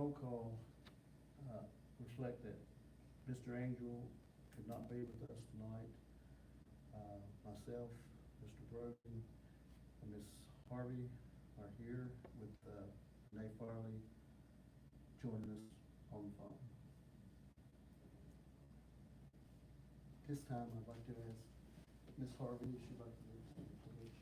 roll call, reflect that Mr. Angel could not be with us tonight. Myself, Mr. Brogan, and Ms. Harvey are here with, Renee Farley joining us on the phone. This time, I'd like to ask Ms. Harvey if she'd like to lead the pledge.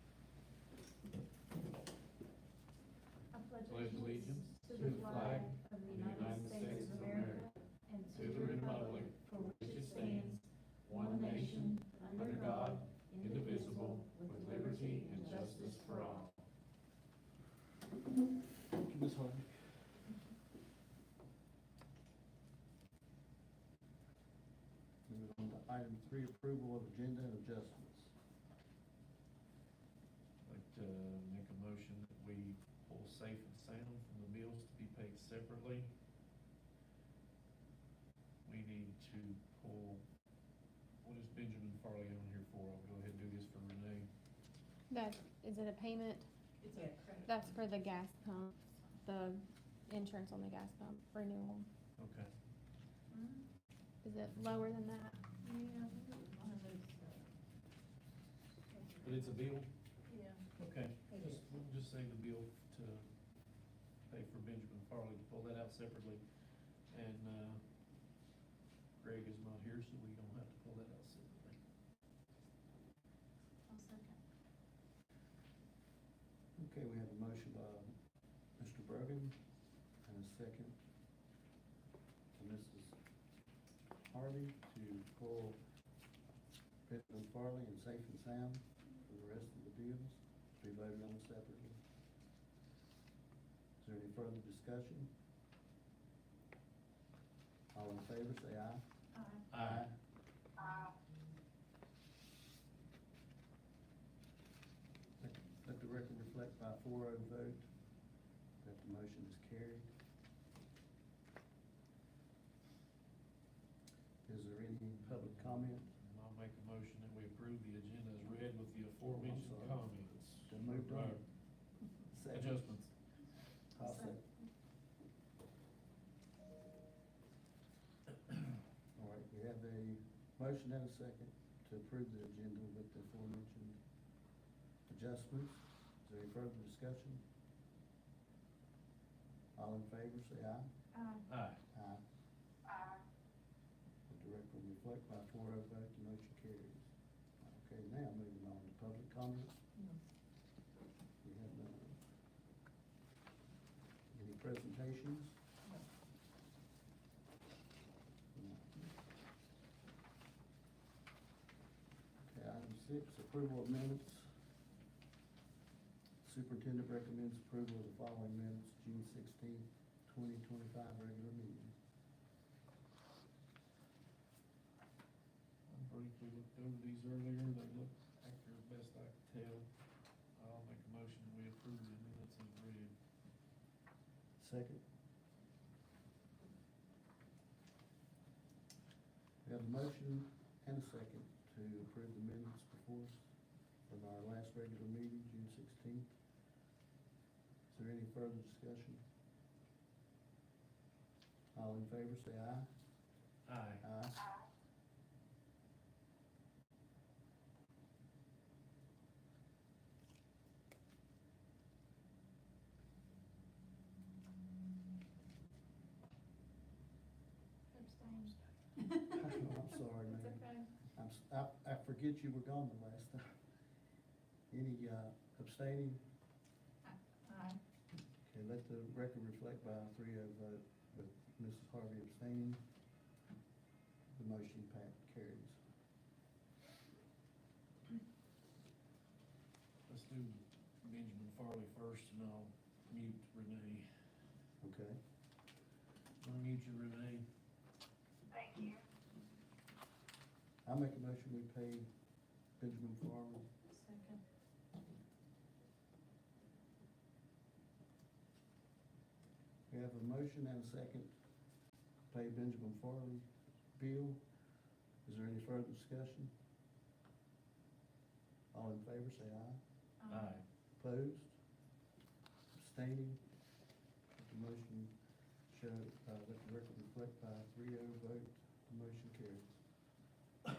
I pledge allegiance to the flag of the United States of America and to the republic for which it stands, one nation, under God, indivisible, with liberty and justice for all. Thank you, Ms. Harvey. Moving on to item 3, approval of agenda and adjustments. I'd like to make a motion that we pull Safe and Sound from the bills to be paid separately. We need to pull, what is Benjamin Farley on here for? I'll go ahead and do this for Renee. That, is it a payment? It's a credit. That's for the gas pump, the insurance on the gas pump renewal. Okay. Is it lower than that? Yeah, one of those, But it's a bill? yeah. Okay. It is. We'll just say the bill to pay for Benjamin Farley, to pull that out separately. And, Greg is not here, so we don't have to pull that out separately. I'll second. Okay, we have a motion by Mr. Brogan and a second from Mrs. Harvey to pull Benjamin Farley and Safe and Sound for the rest of the bills to be voted on separately. Is there any further discussion? All in favor, say aye. Aye. Let the record reflect by a 4-0 vote that the motion is carried. Is there any public comment? And I'll make a motion that we approve the agenda as read with the aforementioned sorry. comments. Been moved on. Second. Adjustments. I'll second. All right, we have a motion and a second to approve the agenda with the aforementioned adjustments. Is there any further discussion? All in favor, say aye. Aye. Aye. Let the record reflect by a 4-0 vote, the motion carries. Okay, now moving on to public comment. We have none. Any presentations? No. Okay, item 6, approval of minutes. Superintendent recommends approval of the following minutes, June 16th, 2025 regular meeting. I briefly looked over these earlier, they look accurate as best I can tell. I'll make a motion that we approve the minutes as read. Second. We have a motion and a second to approve the minutes before us from our last regular meeting, June 16th. Is there any further discussion? All in favor, say aye. Aye. Aye. Abstain. I'm sorry, It's man. okay. I forget you were gone the last time. Any abstaining? Aye. Okay, let the record reflect by a 3-0 vote with Mrs. Harvey abstaining. The motion carries. Let's do Benjamin Farley first, and I'll mute Renee. Okay. Unmute you, Renee. I make a motion, we pay Benjamin Farley. Second. We have a motion and a second to pay Benjamin Farley bill. Is there any further discussion? All in favor, say aye. Aye. Opposed? Abstaining? The motion show, let the record reflect by a 3-0 vote, the motion carries. And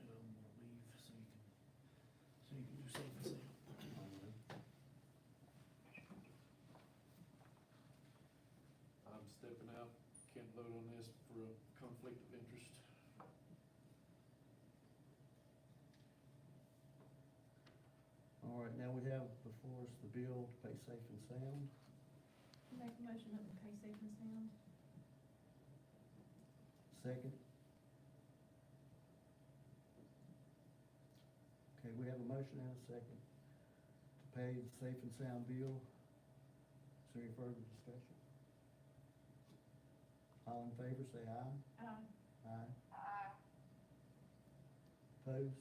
I'm gonna leave so you can do safe and sound. I'm stepping out, can't vote on this for a conflict of interest. All right, now we have before us the bill to pay safe and sound. Make a motion that we pay safe and sound. Second. Okay, we have a motion and a second to pay the safe and sound bill. Is there any further discussion? All in favor, say aye. Aye. Opposed?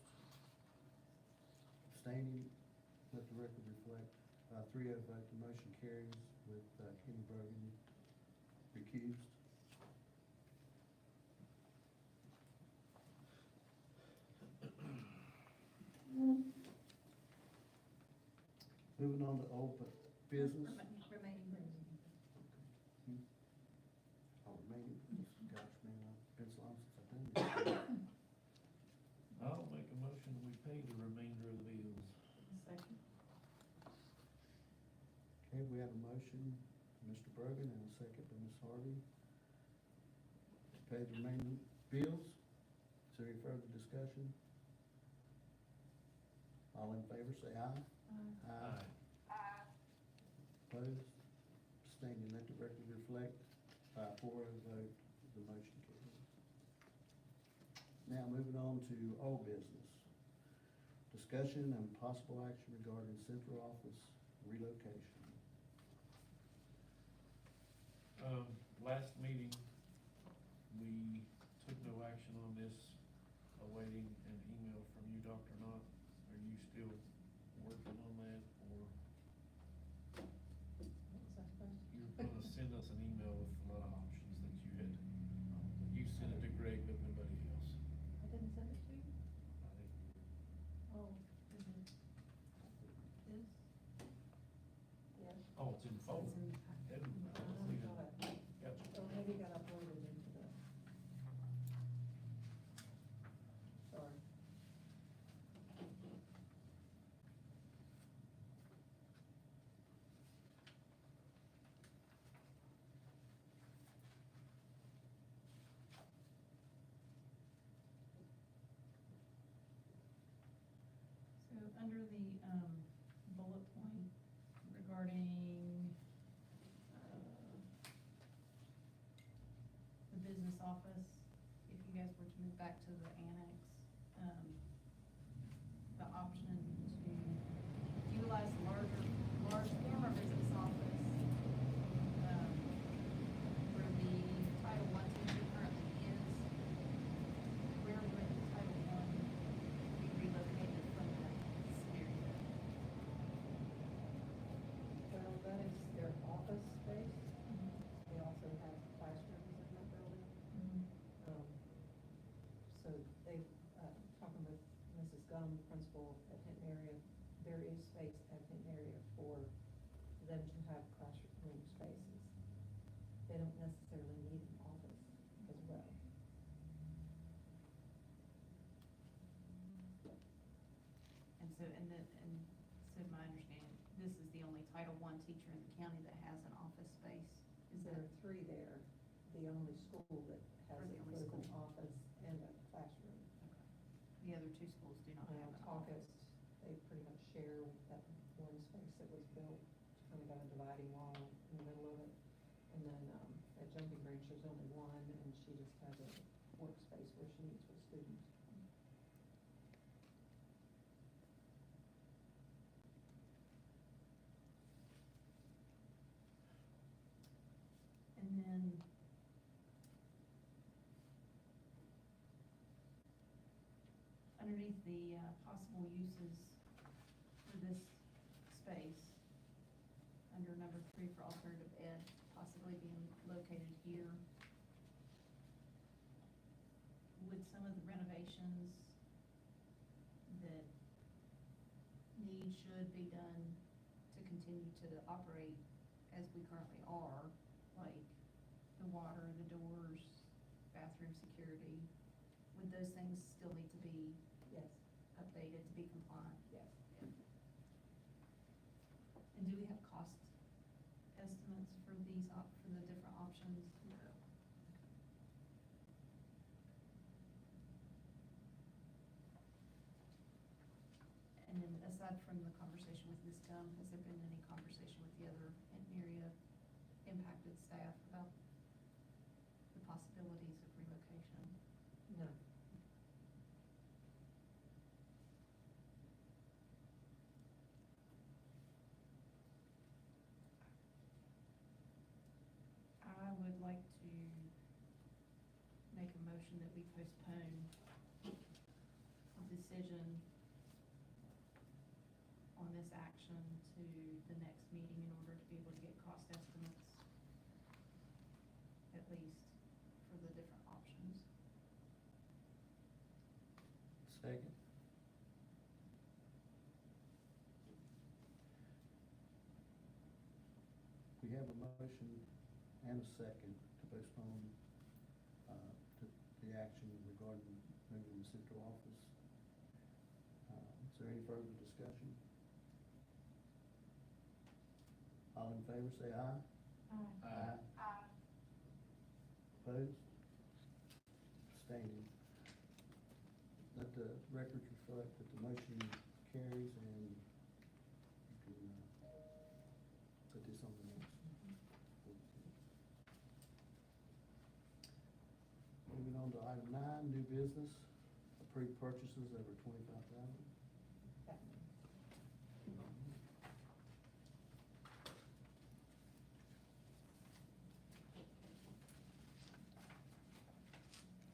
Abstaining? Let the record reflect by a 3-0 vote, the motion carries with Kenny Brogan recused. Moving on to old business. Remaining business. Oh, remaining business, gosh, man, it's been so long since I've done this. I'll make a motion, we pay the remainder of the bills. Second. Okay, we have a motion, Mr. Brogan, and a second by Ms. Harvey. To pay the remaining bills. Is there any further discussion? All in favor, say aye. Aye. Opposed? Abstaining, let the record reflect by a 4-0 vote, the motion carries. Now, moving on to old business. Discussion and possible action regarding central office relocation. Last meeting, we took no action on this, awaiting an email from you, Dr. Knott. Are you still working on that, or What was I supposed to? you're gonna send us an email with a lot of options that you had? You sent it to Greg, but nobody else. I didn't send it to you? I think Oh, is it this? Yes. Oh, it's in the folder. Gotcha. So maybe it got uploaded into the. Sorry. So under the, bullet point regarding, the business office, if you guys were to move back to the annex, the option to utilize the large former business office, where the Title I teacher currently is, where would the Title I be relocated from that scenario? Well, that is their office space. They also have classrooms in that building. So they, talking with Mrs. Gum, principal at Hinton area, there is space at Hinton area for them to have classroom spaces. They don't necessarily need an office as well. And so, so my understanding, this is the only Title I teacher in the county that has an office space? Is There that, are 3 there, the only school that has Or the only both an school. office and a classroom. the other two schools do not have an office? Caucus, they pretty much share that one space that was built, kind of got a dividing wall in the middle of it. And then, at Jumping Branch, there's only one, and she just has a workspace where she meets with students. And then, underneath the, possible uses for this space, under number 3 for alternative ed, possibly being located here, would some of the renovations that should be done to continue to operate as we currently are, like the water, the doors, bathroom security, would those things still need to be Yes, updated to be compliant? yes. And do we have cost estimates for these for the different options? No. And then aside from the conversation with Ms. Gum, has there been any conversation with the other area impacted staff about the possibilities of relocation? No. I would like to make a motion that we postpone a decision on this action to the next meeting in order to be able to get cost estimates, at least for the different options. Second. We have a motion and a second to postpone, the action regarding moving the central office. Is there any further discussion? All in favor, say aye. Aye. Opposed? Abstaining. Let the record reflect that the motion carries, and you can, put this on the next. Moving on to item 9, new business, approved purchases over $25,000. That one.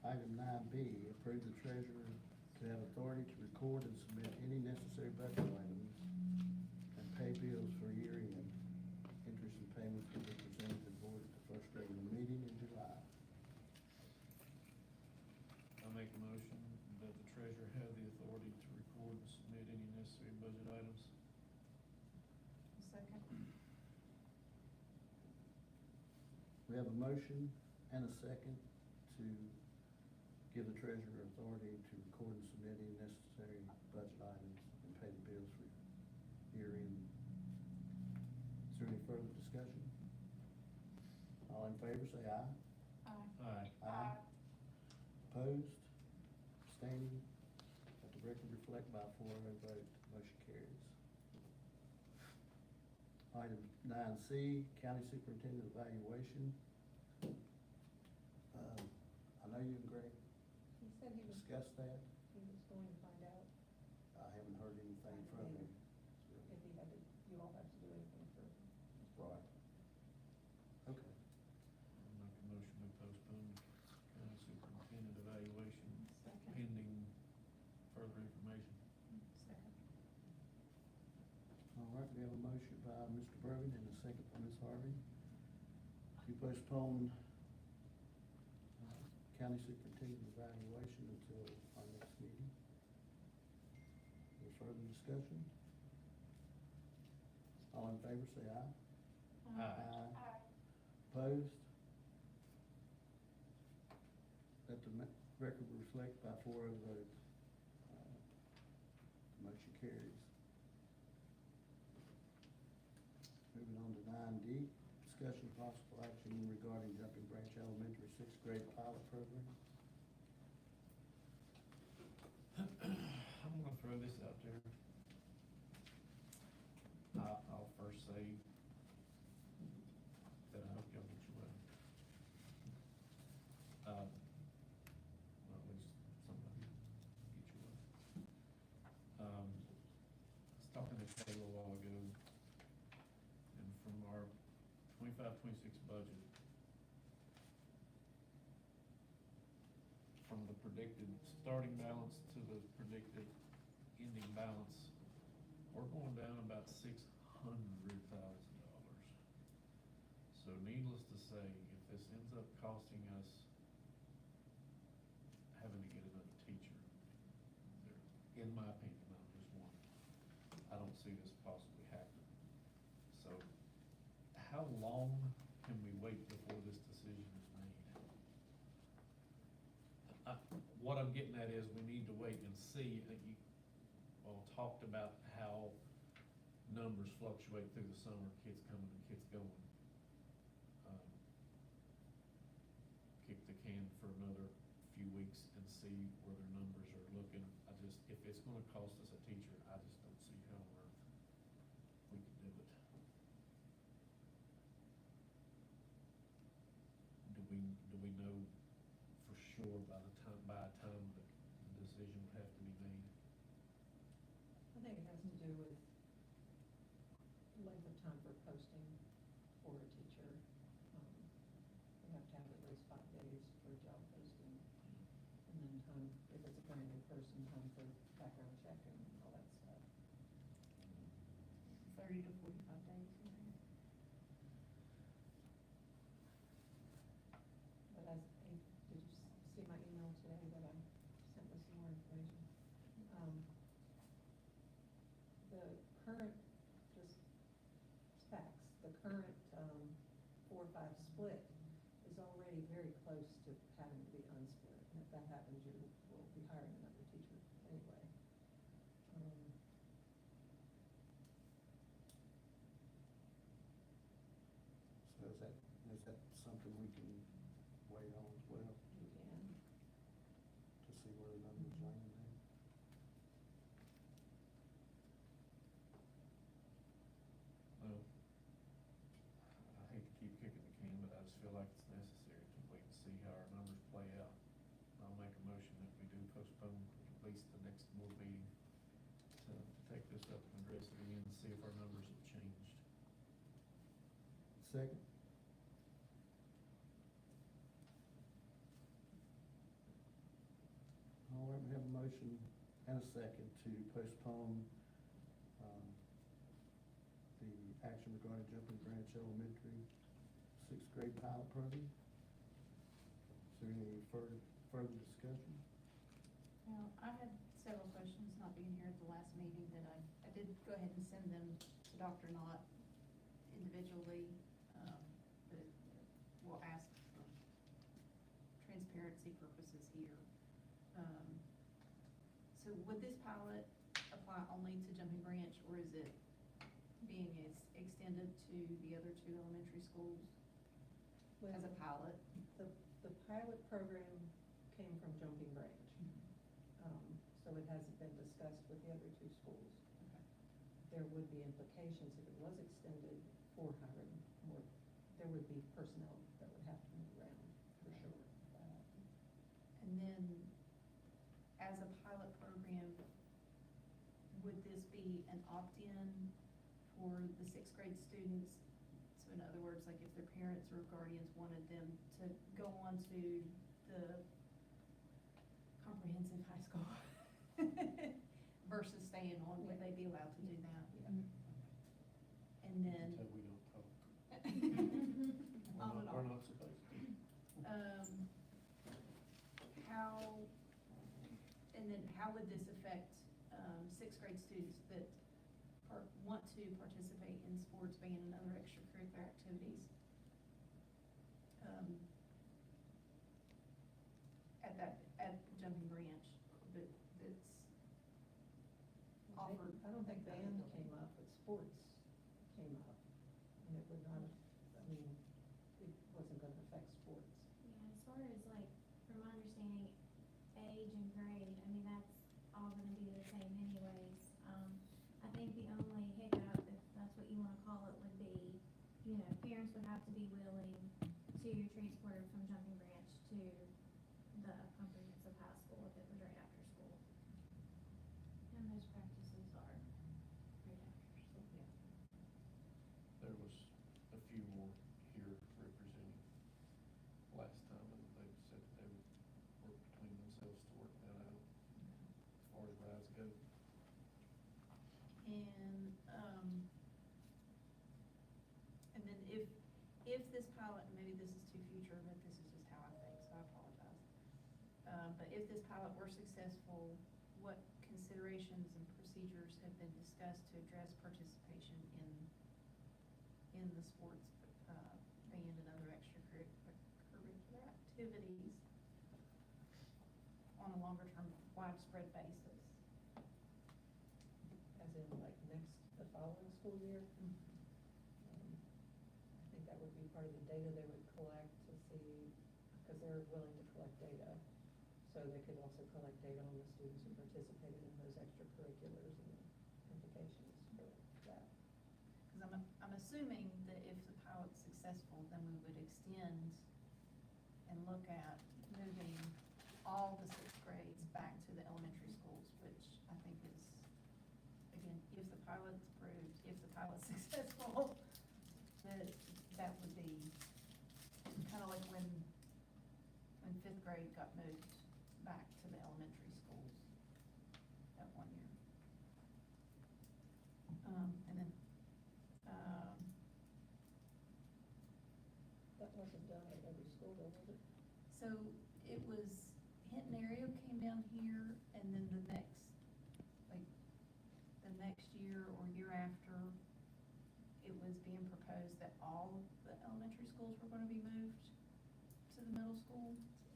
Item 9B, approve the treasurer to have authority to record and submit any necessary budget items and pay bills for year-end. Interest and payments will be presented to the board at the first regular meeting in July. I make a motion that the treasurer have the authority to record and submit any necessary budget items. Second. We have a motion and a second to give the treasurer authority to record and submit any necessary budget items and pay the bills for year-end. Is there any further discussion? All in favor, say aye. Aye. Aye. Opposed? Abstaining? Let the record reflect by 4-0 vote, motion carries. Item 9C, county superintendent evaluation. I know you and Greg He said he was discussed that. going to find out I haven't heard anything from him. if he had to, you all have to do anything further. Right. Okay. I make a motion to postpone county superintendent evaluation Second. pending further information. Second. All right, we have a motion by Mr. Brogan and a second by Ms. Harvey to postpone county superintendent evaluation until our next meeting. Any further discussion? All in favor, say aye. Aye. Opposed? Let the record reflect by 4-0 vote. Motion carries. Moving on to 9D, discussion possible action regarding Jumping Branch Elementary 6th grade pilot program. I'm gonna throw this out there. I'll first say that I hope y'all get your way. Well, at least somebody get your way. I was talking to Kayla a while ago, and from our 25-26 budget, from the predicted starting balance to the predicted ending balance, we're going down about $600,000. So needless to say, if this ends up costing us having to get another teacher, in my opinion, I'm just one, I don't see this possibly happening. So how how long can we wait before this decision is made? What I'm getting at is we need to wait and see, you, well, talked about how numbers fluctuate through the summer, kids coming and kids going. Kick the can for another few weeks and see where their numbers are looking. If it's gonna cost us a teacher, I just don't see how on earth we could do it. Do we know for sure by a time that the decision would have to be made? I think it has to do with length of time for posting for a teacher. You have to have at least 5 days for a job posting. And then time, if it's a brand new person, time for background check and all that stuff. 30 to 45 days. But did you see my email today that I sent with some more information? The current, just facts, the current 4-5 split is already very close to having to be unsplit. And if that happens, you will be hiring another teacher anyway. So is that something we can wait on as well, You can. to see where the numbers land there? Well, I hate to keep kicking the can, but I just feel like it's necessary to wait and see how our numbers play out. I'll make a motion that we do postpone at least the next board meeting to take this up and address it again and see if our numbers have changed. Second? All right, we have a motion and a second to postpone the action regarding Jumping Branch Elementary sixth grade pilot program. Is there any further discussion? Well, I had several questions, not being here at the last meeting, that I did go ahead and send them to Dr. Knott individually, but we'll ask for transparency purposes here. So would this pilot apply only to Jumping Branch, or is it being extended to the other 2 elementary schools as a pilot? The pilot program came from Jumping Branch. So it hasn't been discussed with the other 2 schools. Okay. There would be implications if it was extended for hiring more. There would be personnel that would have to move around, for sure. And then, as a pilot program, would this be an opt-in for the 6th grade students? So in other words, like if their parents or guardians wanted them to go on to the comprehensive high school versus staying on, would they be allowed to do that? Yeah. And then. Until we don't talk. On and We're off. not supposed to. How would this affect, 6th grade students that want to participate in sports, band, and other extracurricular activities? At Jumping Branch, that's offered. I don't think band came up, but sports came up. And it would not have, it wasn't gonna affect sports. Yeah, as far as like, from my understanding, age and grade, that's all gonna be the same anyways. I think the only hiccup, if that's what you wanna call it, would be, parents would have to be willing to transport from Jumping Branch to the comprehensive high school if it was right after school. And those practices are right after school. There was a few more here representing last time, and they said that they would work between themselves to work that out as far as rides go. And then if this pilot, and maybe this is too future, but this is just how I think, so I apologize. But if this pilot were successful, what considerations and procedures have been discussed to address participation in the sports activities on a longer-term widespread basis. As in like the following school year. I think that would be part of the data they would collect to see, because they're willing to collect data. So they could also collect data on the students who participated in those extracurriculars and implications for that. Because I'm assuming that if the pilot's successful, then we would extend and look at moving all the sixth grades back to the elementary schools, which I think is, again, if the pilot's approved, if the pilot's successful, that would be kind of like when fifth grade got moved back to the elementary schools that 1 year. And then, That wasn't done at every school though, was it? so it was, Hinton area came down here, and then the next year or year after, it was being proposed that all of the elementary schools were gonna be moved to the middle school.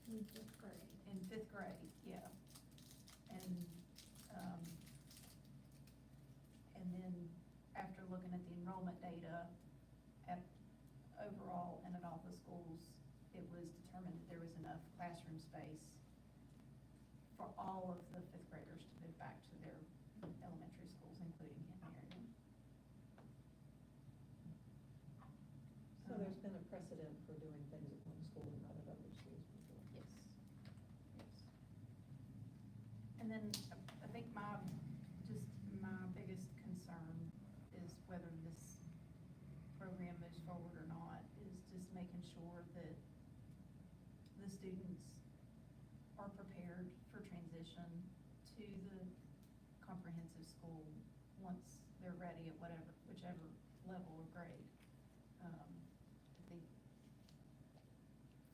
In fifth grade. In fifth grade, yeah. And then after looking at the enrollment data at overall and at all the schools, it was determined that there was enough classroom space for all of the fifth graders to move back to their elementary schools, including Hinton area. So there's been a precedent for doing things at one school and not at other schools before. Yes. Yes. And then I think my biggest concern is whether this program moves forward or not, is just making sure that the students are prepared for transition to the comprehensive school once they're ready at whichever level or grade. I think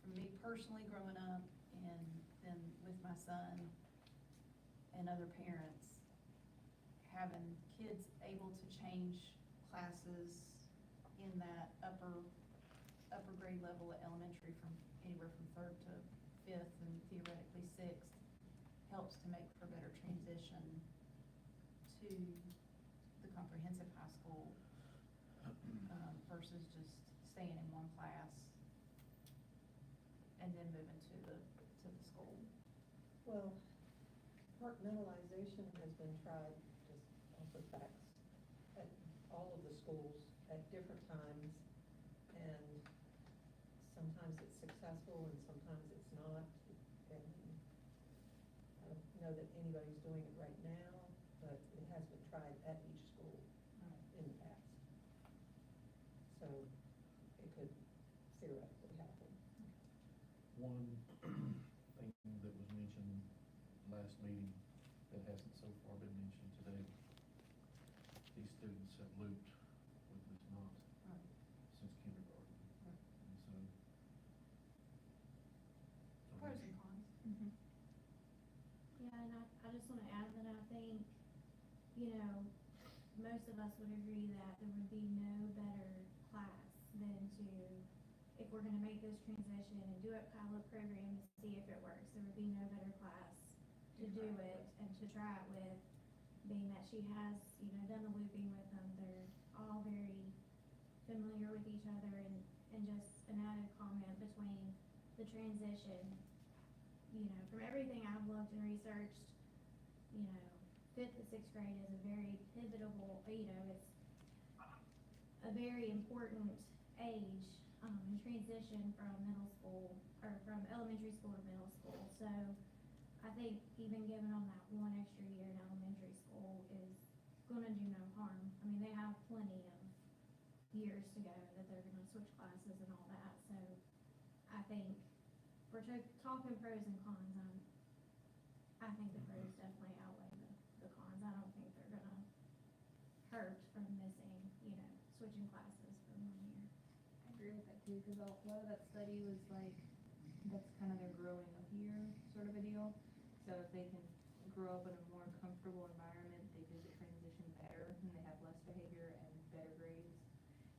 for me personally, growing up, and then with my son and other parents, having kids able to change classes in that upper grade level at elementary from anywhere from third to fifth and theoretically sixth helps to make for better transition to the comprehensive high school versus just staying in one class and then moving to the school. Well, compartmentalization has been tried, just off the facts, at all of the schools at different times, and sometimes it's successful and sometimes it's not. And I don't know that anybody's doing it right now, but it has been tried at each school in the past. So it could theoretically happen. One thing that was mentioned last meeting that hasn't so far been mentioned today, these students have looped with Ms. Knott since kindergarten. Right. And so. Pros and cons. Yeah, and I just wanna add that I think, most of us would agree that there would be no better class than to, if we're gonna make this transition and do a pilot program to see if it works, there would be no better class to do it and to try it with, being that she has, done the looping with them. They're all very familiar with each other, and just an added comment between the transition, from everything I've looked and researched, fifth to sixth grade is a very pivotal, it's a very important age, in transition from middle school, or from elementary school to middle school. So I think even giving them that one extra year in elementary school is gonna do no harm. I mean, they have plenty of years to go that they're gonna switch classes and all that. So I think we're talking pros and cons. I think the pros definitely outweigh the cons. I don't think they're gonna hurt from missing, switching classes for 1 year. I agree with that too, because a lot of that study was like, that's kind of their growing up year sort of a deal. So if they can grow up in a more comfortable environment, they do the transition better, and they have less behavior and better grades.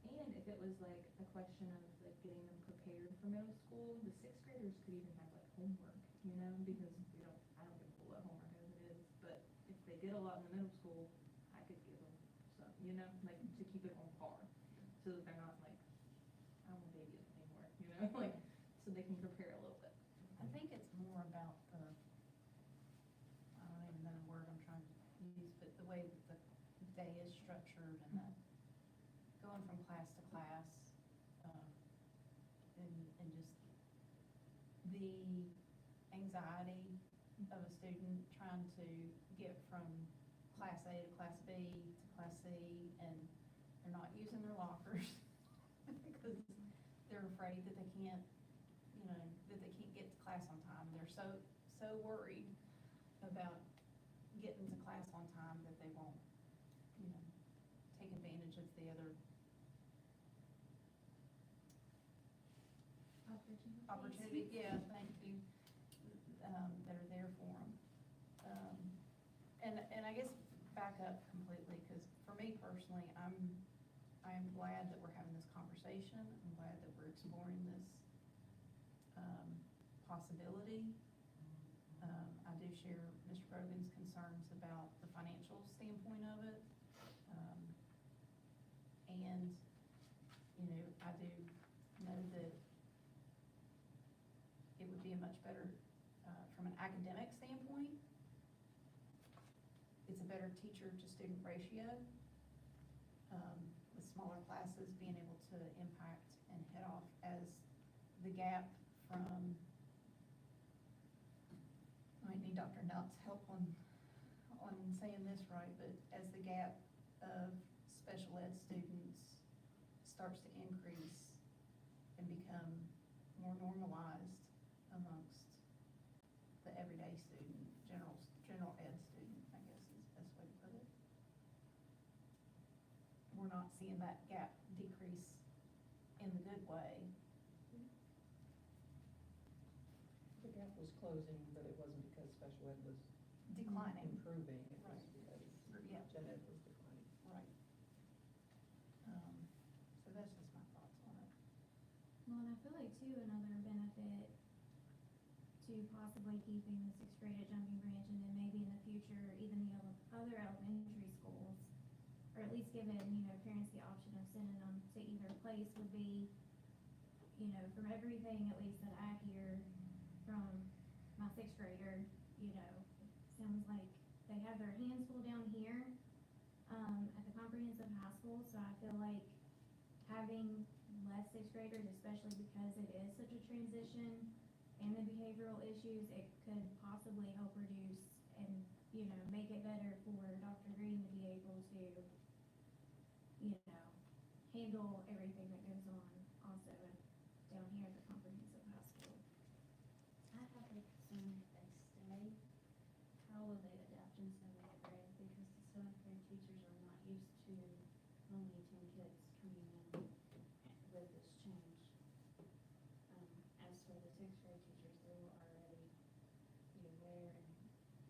And if it was like a question of like getting them prepared for middle school, the sixth graders could even have like homework, you know, because I don't give a whole lot of homework as it is, but if they did a lot in the middle school, I could give them some, you know, like to keep it on par, so that they're not like, I want baby anymore, you know, like, so they can prepare a little bit. I think it's more about the, I don't even know the word I'm trying to use, but the way that the day is structured and the, going from class to class, and just the anxiety of a student trying to get from class A to class B to class C, and they're not using their lockers because they're afraid that they can't, you know, that they can't get to class on time. They're so worried about getting to class on time that they won't, you know, take advantage of the other opportunity, yeah, thank you, that are there for them. And I guess back up completely, because for me personally, I am glad that we're having this conversation. I'm glad that we're exploring this possibility. I do share Mr. Brogan's concerns about the financial standpoint of it. And, you know, I do know that it would be a much better, from an academic standpoint, it's a better teacher to student ratio, with smaller classes being able to impact and head off as the gap from, I might need Dr. Nutt's help on saying this right, but as the gap of special ed students starts to increase and become more normalized amongst the everyday student, general ed student, I guess is the best way to put it. We're not seeing that gap decrease in the good way. The gap was closing, but it wasn't because special ed was Declining. improving, it was Right. because Yeah. gen ed was declining. Right. So that's just my thoughts on it. Well, and I feel like too, another benefit to possibly keeping the sixth grade at Jumping Branch, and then maybe in the future, even the other elementary schools, or at least giving, you know, parents the option of sending them to either place would be, you know, from everything at least that I hear from my sixth grader, you know, it sounds like they have their hands full down here, at the comprehensive high school, so I feel like having less sixth graders, especially because it is such a transition, and the behavioral issues, it could possibly help reduce and, you know, make it better for Dr. Green to be able to, you know, handle everything that goes on also down here at the comprehensive high school. I have a concern if they stay, how will they adapt in seventh grade? Because the seventh grade teachers are not used to only 10 kids coming in with this change. As for the sixth grade teachers, they will already be aware and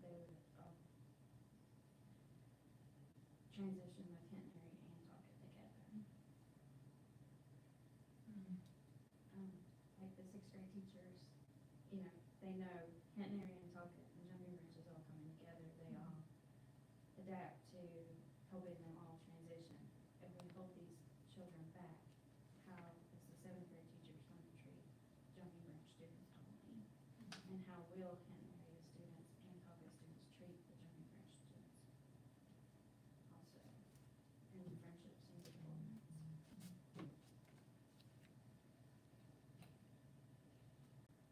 they would transition with Henry and Talkit together. Like the sixth grade teachers, you know, they know Henry and Talkit and Jumping Branch is all coming together. They all adapt to helping them all transition. If we hold these children back, how is the seventh grade teachers going to treat Jumping Branch students only? And how will Henry students and Talkit students treat the Jumping Branch students also? And friendships and deployments.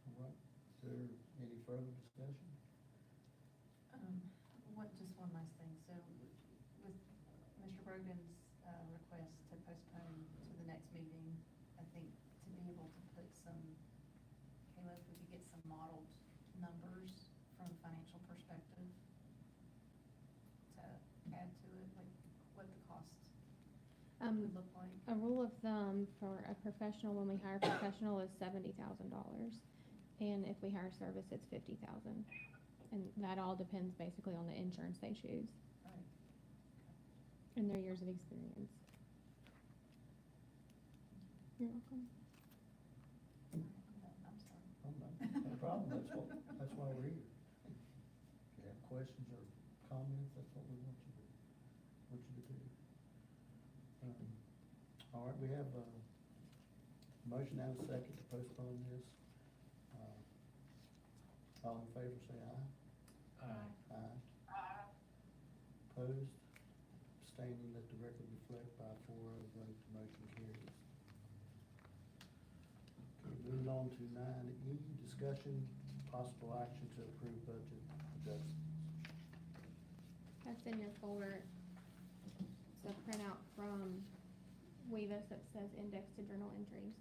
All right, is there any further discussion? Just one last thing, so with Mr. Brogan's, request to postpone to the next meeting, I think to be able to put some, Caleb, if we could get some modeled numbers from a financial perspective to add to it, like what the cost would look like. A rule of thumb for a professional, when we hire a professional, is $70,000. And if we hire service, it's $50,000. And that all depends basically on the insurance they choose Right. and their years of experience. You're welcome. problem, that's why we're here. If you have questions or comments, that's what we want you to do. All right, we have a motion and a second to postpone this. All in favor, say aye. Aye. Aye. Opposed, abstaining, let the record reflect by 4-0 vote, the motion carries. Okay, moving on to 9E, discussion, possible action to approve budget adjustments. That's in your folder. It's a printout from Weavis that says index to journal entries.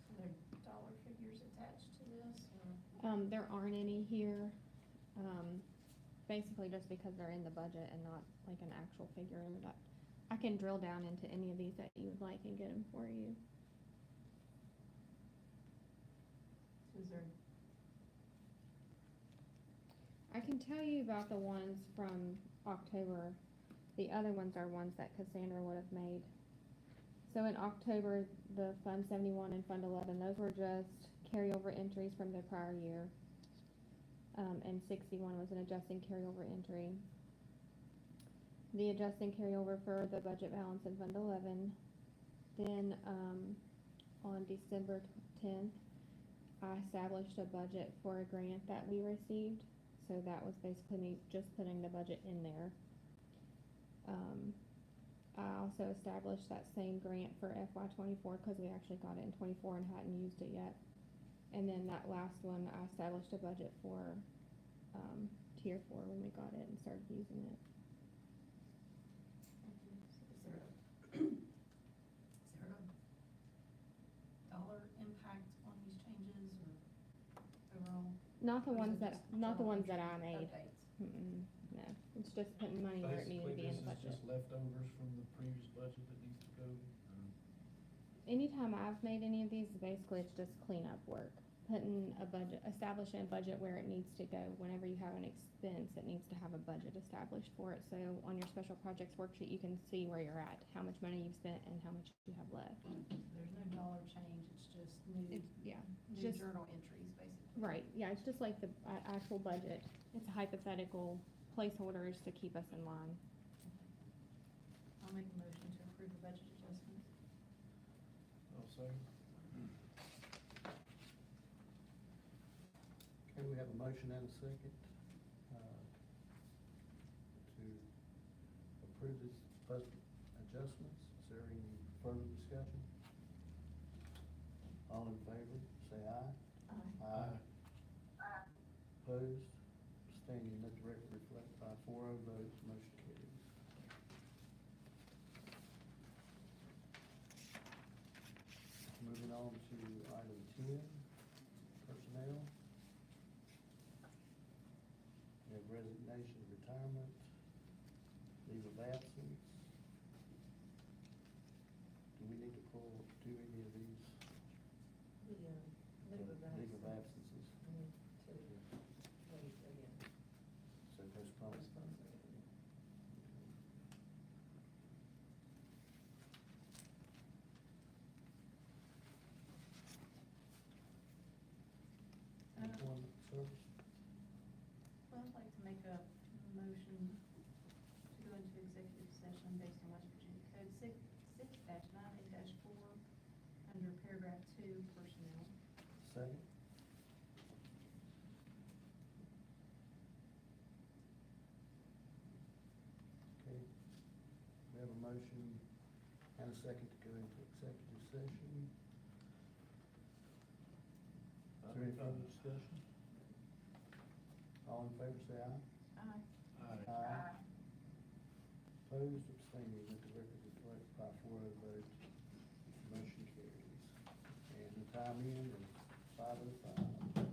So there are dollar figures attached to this, or? There aren't any here, basically just because they're in the budget and not like an actual figure, but I can drill down into any of these that you would like and get them for you. So is there, I can tell you about the ones from October. The other ones are ones that Cassandra would have made. So in October, the Fund 71 and Fund 11, those were just carryover entries from the prior year. And 61 was an adjusting carryover entry. The adjusting carryover for the budget balance in Fund 11. Then, on December 10th, I established a budget for a grant that we received. So that was basically me just putting the budget in there. I also established that same grant for FY '24 because we actually got it in '24 and hadn't used it yet. And then that last one, I established a budget for, Tier 4 when we got it and started using it. is there a, is there a dollar impact on these changes, or overall? Not the Or is ones it that, just not the journal ones that I entries, made. updates? No, it's just putting money where it needed to be in the Basically, this is budget. just leftovers from the previous budget that needs to go. Anytime I've made any of these, basically it's just cleanup work. Putting a budget, establishing a budget where it needs to go. Whenever you have an expense, it needs to have a budget established for it. So on your special projects worksheet, you can see where you're at, how much money you've spent and how much you have left. There's no dollar change, it's just new, It's, yeah, new just, journal entries, basically. right, yeah, it's just like the actual budget. It's hypothetical placeholders to keep us in line. I'll make a motion to approve the budget adjustments. I'll say. Okay, we have a motion and a second, to approve this budget adjustments. Is there any further discussion? All in favor, say aye. Aye. Opposed, abstaining, let the record reflect by 4-0 vote, motion carries. Moving on to item 10, personnel. We have resignation, retirement, leave of absence. Do we need to do any of these? The, leave of Leave of absence. absences, We need to wait again. so postpone. Postpone. Employment service, Well, I'd like to make a motion to go into executive session based on West Virginia Code 6-9A-4 under paragraph 2, personnel. second. Okay, we have a motion and a second to go into executive session. Is there any further discussion? All in favor, say aye. Aye. Aye. Opposed, abstaining, let the record reflect by 4-0 vote, motion carries. And the time in is 5:05.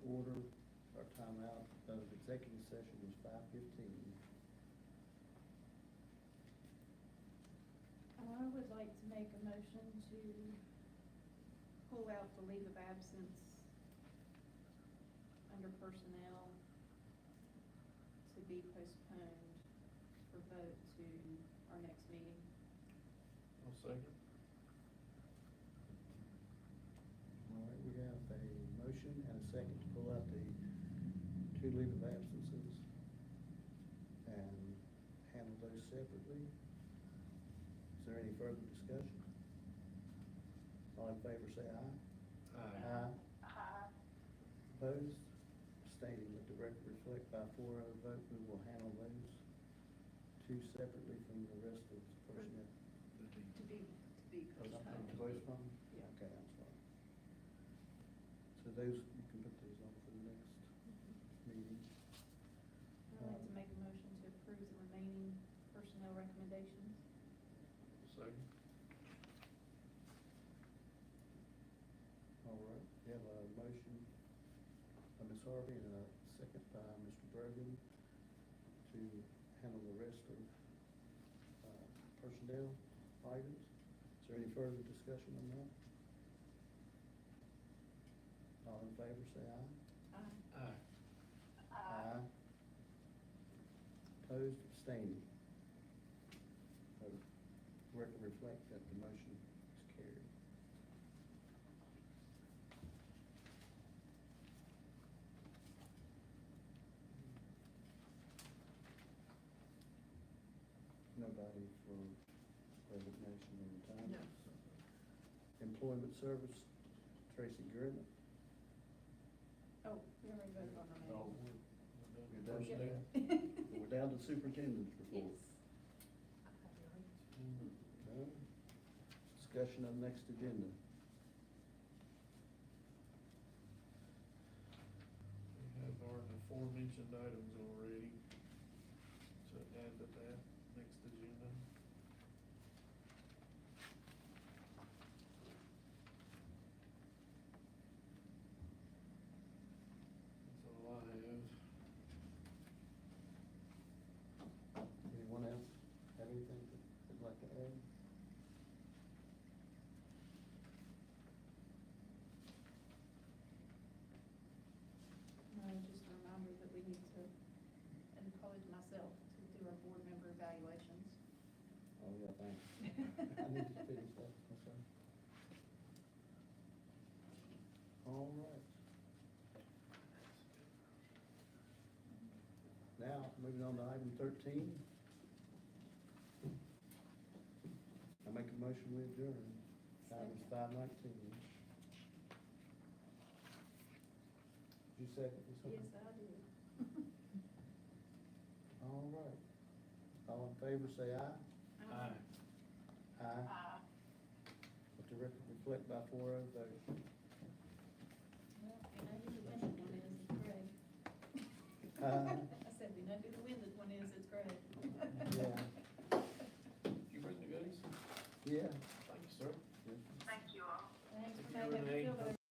order. Our timeout of executive session was 5:15. I would like to make a motion to pull out the leave of absence under personnel to be postponed for vote to our next meeting. I'll second. All right, we have a motion and a second to pull out the 2 leave of absences and handle those separately. Is there any further discussion? All in favor say aye. Aye. Opposed? Abstaining, let the record reflect by 4-0 vote, we will handle those 2 separately from the rest of the personnel. To be Oh, not postponed. to postpone? Yeah. Okay, I'm sorry. So those, you can put these on for the next meeting. I'd like to make a motion to approve the remaining personnel recommendations. Second. All right, we have a motion by Ms. Harvey and a second by Mr. Brogan to handle the rest of personnel items. Is there any further discussion on that? All in favor, say aye. Aye. Aye. Opposed, abstaining. So, record reflect that the motion is carried. Nobody for resignation or retirement? No. Employment service, Tracy Grimmett. Oh, we already voted on No, our You're done personnel. there? We're down to superintendent's report. No? Discussion on next agenda. We have our aforementioned items already to add to that next agenda. That's all I have. Anyone else have anything that they'd like to add? No, just a reminder that we need to, and probably to myself, to do our board member evaluations. Oh, yeah, thanks. I need to finish that, okay. All right. Now, moving on to item 13. I make a motion we adjourn. Time is 5:19. You second this one? Yes, I do. All right. All in favor, say aye. Aye. Aye. Let the record reflect by 4-0 vote. Well, we know who the winded one is, it's Greg. I said, we know who the winded one is, it's Greg. Yeah, Did you bring the goodies? yeah. Thank you, sir. Yeah. Thanks Thank for you, making me Renee. feel better.